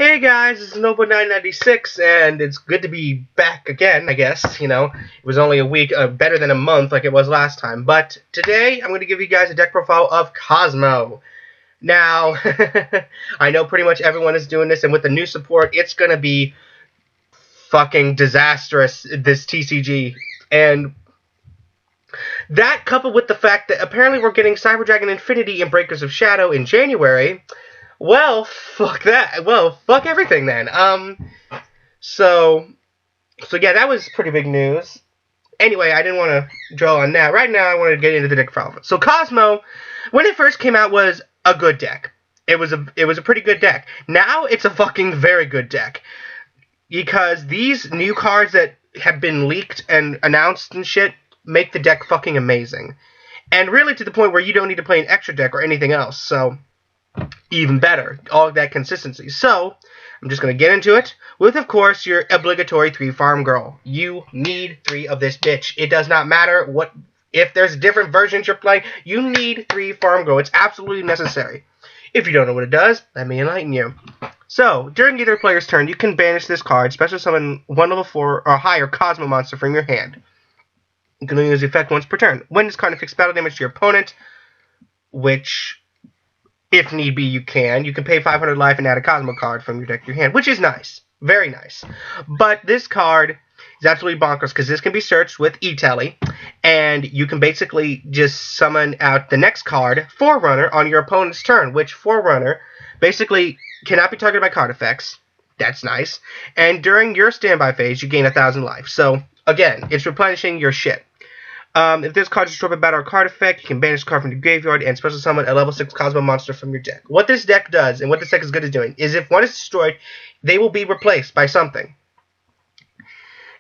Hey guys, it's Noble996, and it's good to be back again, I guess. It was only a week, better than a month like it was last time. But today, I'm going to give you guys a deck profile of Kozmo. Now, I know pretty much everyone is doing this, and with the new support, it's going to be fucking disastrous, this TCG. And that, coupled with the fact that apparently we're getting Cyber Dragon Infinity and Breakers of Shadow in January. Well, fuck that. Well, fuck everything then. So yeah, that was pretty big news. Anyway, I didn't want to dwell on that. Right now, I want to get into the deck profile. So Kozmo, when it first came out, was a good deck. It was a pretty good deck. Now it's a fucking very good deck, because these new cards that have been leaked and announced and shit make the deck fucking amazing, and really to the point where you don't need to play an extra deck or anything else. So even better, all of that consistency. So I'm just going to get into it with, of course, your obligatory 3 Farm Girl. You need 3 of this bitch. It does not matter if there's different versions you're playing, you need 3 Farm Girl. It's absolutely necessary. If you don't know what it does, let me enlighten you. So, during either player's turn, you can banish this card, special summon 1 level 4 or higher Kozmo monster from your hand. You can only use the effect once per turn. When this card inflicts battle damage to your opponent, which, if need be, you can pay 500 life and add a Kozmo card from your deck to your hand, which is nice. Very nice. But this card is absolutely bonkers, because this can be searched with E-Tele, and you can basically just summon out the next card, Forerunner, on your opponent's turn, which Forerunner basically cannot be targeted by card effects. That's nice. And during your standby phase, you gain 1,000 life. So, again, it's replenishing your shit. If this card is destroyed by battle or card effect, you can banish the card from the graveyard and special summon a level 6 Kozmo monster from your deck. What this deck does, and what this deck is good at doing, is if one is destroyed, they will be replaced by something.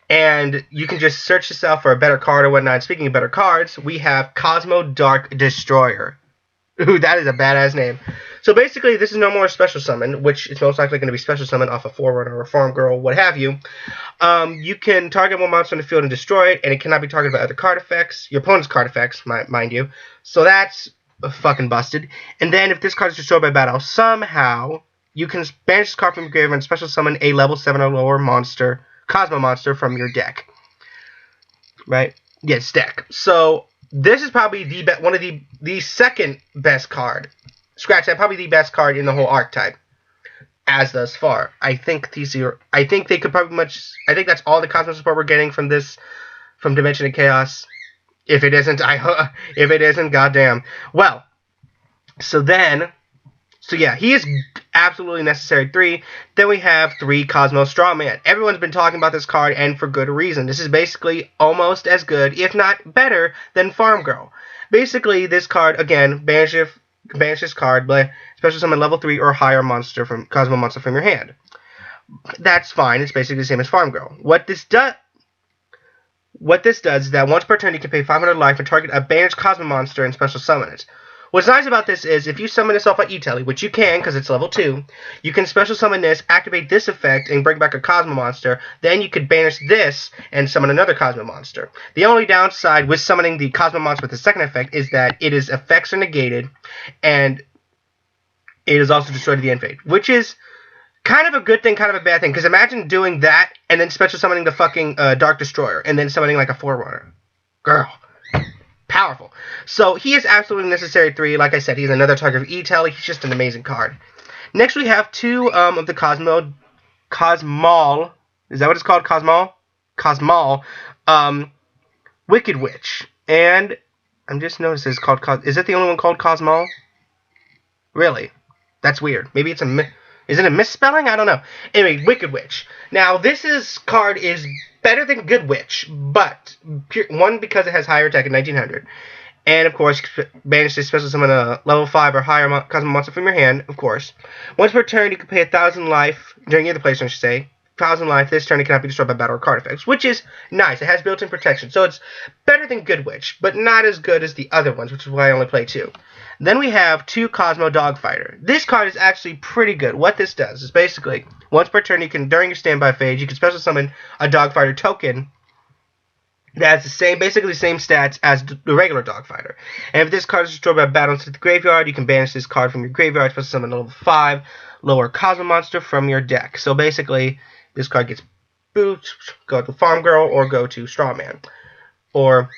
And you can just search yourself for a better card or whatnot. Speaking of better cards, we have Kozmo Dark Destroyer. Ooh, that is a badass name. So basically, this is no more special summon, which is most likely going to be special summon off a Forerunner or a Farm Girl, what have you. You can target one monster on the field and destroy it, and it cannot be targeted by other card effects, your opponent's card effects, mind you. So that's fucking busted. And then if this card is destroyed by battle somehow, you can banish this card from your graveyard and special summon a level 7 or lower monster, Kozmo monster, from your deck. Right? Yes, deck. So this is probably one of the second best card. Scratch that, probably the best card in the whole archetype, as thus far. I think they could probably I think that's all the Kozmo support we're getting from Dimension of Chaos. If it isn't, goddamn. Well, so yeah, he is absolutely necessary 3. Then we have 3 Kozmo Strawman. Everyone's been talking about this card, and for good reason. This is basically almost as good, if not better, than Farm Girl. Basically, this card, again, banish this card, special summon level 3 or higher monster from Kozmo monster from your hand. That's fine. It's basically the same as Farm Girl. What this does is that once per turn, you can pay 500 life and target a banished Kozmo monster and special summon it. What's nice about this is, if you summon this off by E-Tele, which you can because it's level 2, you can special summon this, activate this effect, and bring back a Kozmo monster. Then you could banish this and summon another Kozmo monster. The only downside with summoning the Kozmo monster with the second effect is that its effects are negated, and it is also destroyed at the end phase, which is kind of a good thing, kind of a bad thing. Because imagine doing that and then special summoning the fucking Dark Destroyer, and then summoning like a Forerunner. Girl. Powerful. So he is absolutely necessary 3. Like I said, he's another target of E-Tele. He's just an amazing card. Next we have 2 of the Cosmol. Is that what it's called? Cosmol. Wicked Witch. And I'm just noticing it's called is it the only one called Cosmol? Really? That's weird. Maybe it's is it a misspelling? I don't know. Anyway, Wicked Witch. Now, this card is better than Good Witch, but one, because it has higher attack at 1900, and of course, banish this special summon a level 5 or higher Kozmo monster from your hand, of course. Once per turn, you can pay 1,000 life, during either place, I should say. 1,000 life, this turn it cannot be destroyed by battle or card effects, which is nice. It has built-in protection, so it's better than Good Witch, but not as good as the other ones, which is why I only play 2. Then we have 2 Kozmo Dogfighter. This card is actually pretty good. What this does is basically, once per turn, during your standby phase, you can special summon a Dogfighter token that has the same, basically the same stats as the regular dog fighter. And if this card is destroyed by battle into the graveyard, you can banish this card from your graveyard, special summon a level 5 lower Kozmo monster from your deck. So basically, this card gets boot, go to Farm Girl, or go to Straw Man. Or,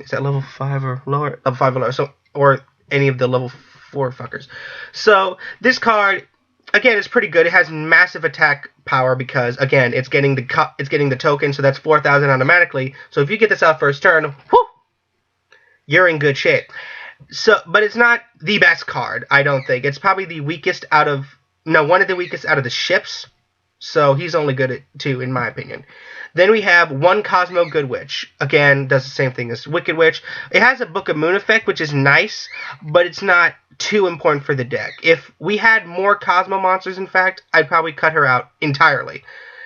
is that level 5 or lower? Level 5 or lower. So, or any of the level 4 fuckers. So, this card, again, is pretty good. It has massive attack power because, again, it's getting the token, so that's 4,000 automatically. So if you get this out first turn, whoo, you're in good shape. So, but it's not the best card, I don't think. It's probably the weakest out of, no, one of the weakest out of the ships. So he's only good at 2, in my opinion. Then we have one Kozmo Good Witch. Again, does the same thing as Wicked Witch. It has a Book of Moon effect, which is nice, but it's not too important for the deck. If we had more Kozmo monsters, in fact, I'd probably cut her out entirely,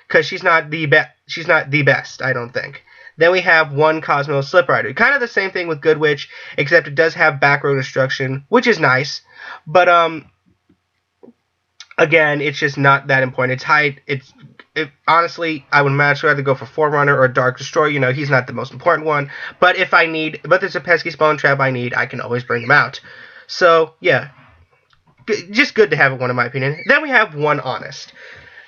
because she's not the best, I don't think. Then we have one Kozmo Slip Rider. Kind of the same thing with Good Witch, except it does have back row destruction, which is nice, but again, it's just not that important. Honestly, I would much rather go for Forerunner or Dark Destroyer. You know, he's not the most important one. But if I need, but there's a pesky spawn trap I need, I can always bring him out. So, yeah. Just good to have one, in my opinion. Then we have one Honest.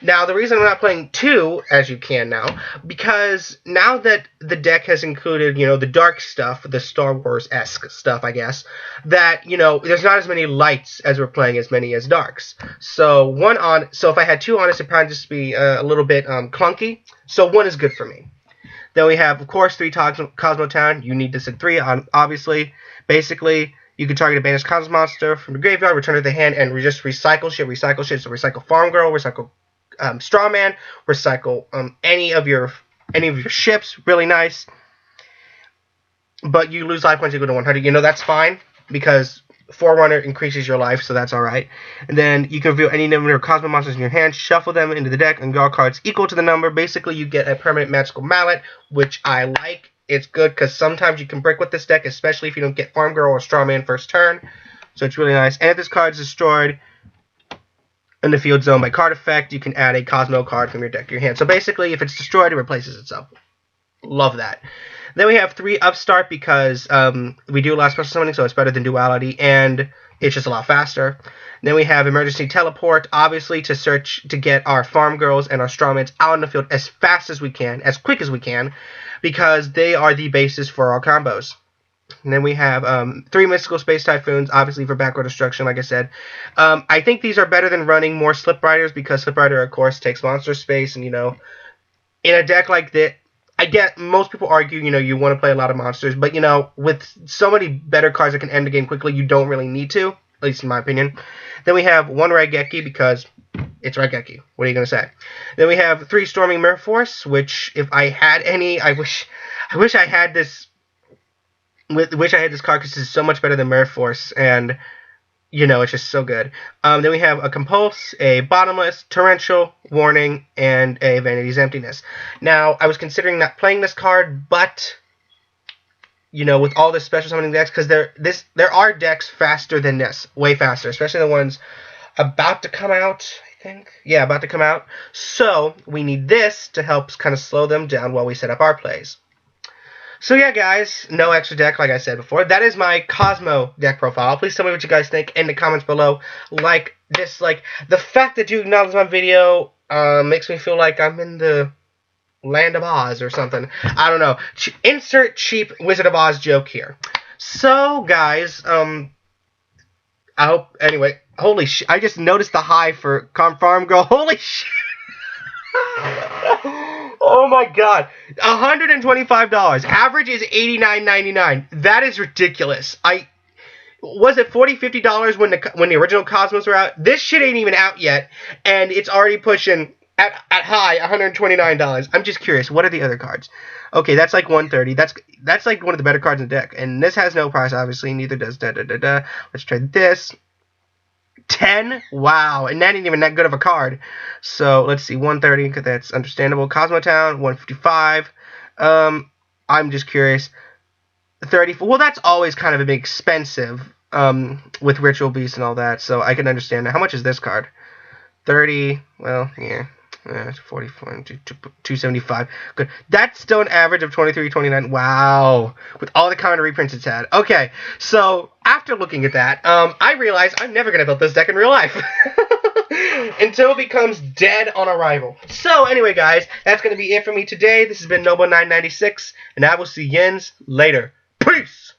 Now, the reason I'm not playing 2, as you can now, because now that the deck has included, you know, the dark stuff, the Star Wars-esque stuff, I guess, that, you know, there's not as many lights as we're playing as many as darks. So, so if I had 2 Honest, it'd probably just be a little bit clunky. So, 1 is good for me. Then we have, of course, 3 Kozmo Town. You need this at 3, obviously. Basically, you can target a banished Kozmo monster from the graveyard, return it to the hand, and just recycle shit. So, recycle Farm Girl, recycle Straw Man, recycle any of your ships, really nice. But you lose life points equal to 100. You know, that's fine, because Forerunner increases your life, so that's alright. And then you can reveal any number of Kozmo monsters in your hand, shuffle them into the deck, and draw cards equal to the number. Basically, you get a permanent magical mallet, which I like. It's good, because sometimes you can break with this deck, especially if you don't get Farm Girl or Straw Man first turn. So it's really nice. And if this card is destroyed in the field zone by card effect, you can add a Kozmo card from your deck to your hand. So basically, if it's destroyed, it replaces itself. Love that. Then we have 3 Upstart, because we do a lot of special summoning, so it's better than Duality, and it's just a lot faster. Then we have Emergency Teleport, obviously, to get our Farm Girls and our Strawmans out in the field as fast as we can, as quick as we can, because they are the basis for our combos. And then we have 3 Mystical Space Typhoons, obviously for backward destruction, like I said. I think these are better than running more Slip Riders, because Slip Rider, of course, takes monster space, and, you know, in a deck like this, I get, most people argue, you know, you want to play a lot of monsters, but, you know, with so many better cards that can end the game quickly, you don't really need to, at least in my opinion. Then we have 1 Raigeki, because it's Raigeki. What are you going to say? Then we have 3 Storming Mirror Force, which, if I had any, I wish I had this. Wish I had this card, because it's so much better than Mirror Force, and, you know, it's just so good. Then we have a Compulse, a Bottomless, Torrential, Warning, and a Vanity's Emptiness. Now, I was considering not playing this card, but, you know, with all the special summoning decks, because there are decks faster than this, way faster, especially the ones about to come out, I think. Yeah, about to come out. So, we need this to help kind of slow them down while we set up our plays. So yeah, guys, no extra deck, like I said before. That is my Kozmo deck profile. Please tell me what you guys think in the comments below. Like, dislike. The fact that you acknowledge my video makes me feel like I'm in the Land of Oz or something. I don't know. Insert cheap Wizard of Oz joke here. So, guys, I hope, anyway, holy shit, I just noticed the high for Farm Girl. Holy shit. Oh my god. $125. Average is $89.99. That is ridiculous. Was it $40, $50 when the original Cosmos were out? This shit ain't even out yet, and it's already pushing at high $129. I'm just curious, what are the other cards? Okay, that's like $130. That's like one of the better cards in the deck. And this has no price, obviously, neither does Let's try this. 10? Wow, and that ain't even that good of a card. So, let's see, 130, because that's understandable. Kozmo Town, 155. I'm just curious. 30, well, that's always kind of a bit expensive, with Ritual Beast and all that, so I can understand that. How much is this card? 30, well, yeah. 44, 275. Good. That's still an average of 23.29. Wow. With all the common reprints it's had. Okay, so after looking at that, I realized I'm never going to build this deck in real life. Until it becomes dead on arrival. So, anyway, guys, that's going to be it for me today. This has been Noble996, and I will see yins later. Peace!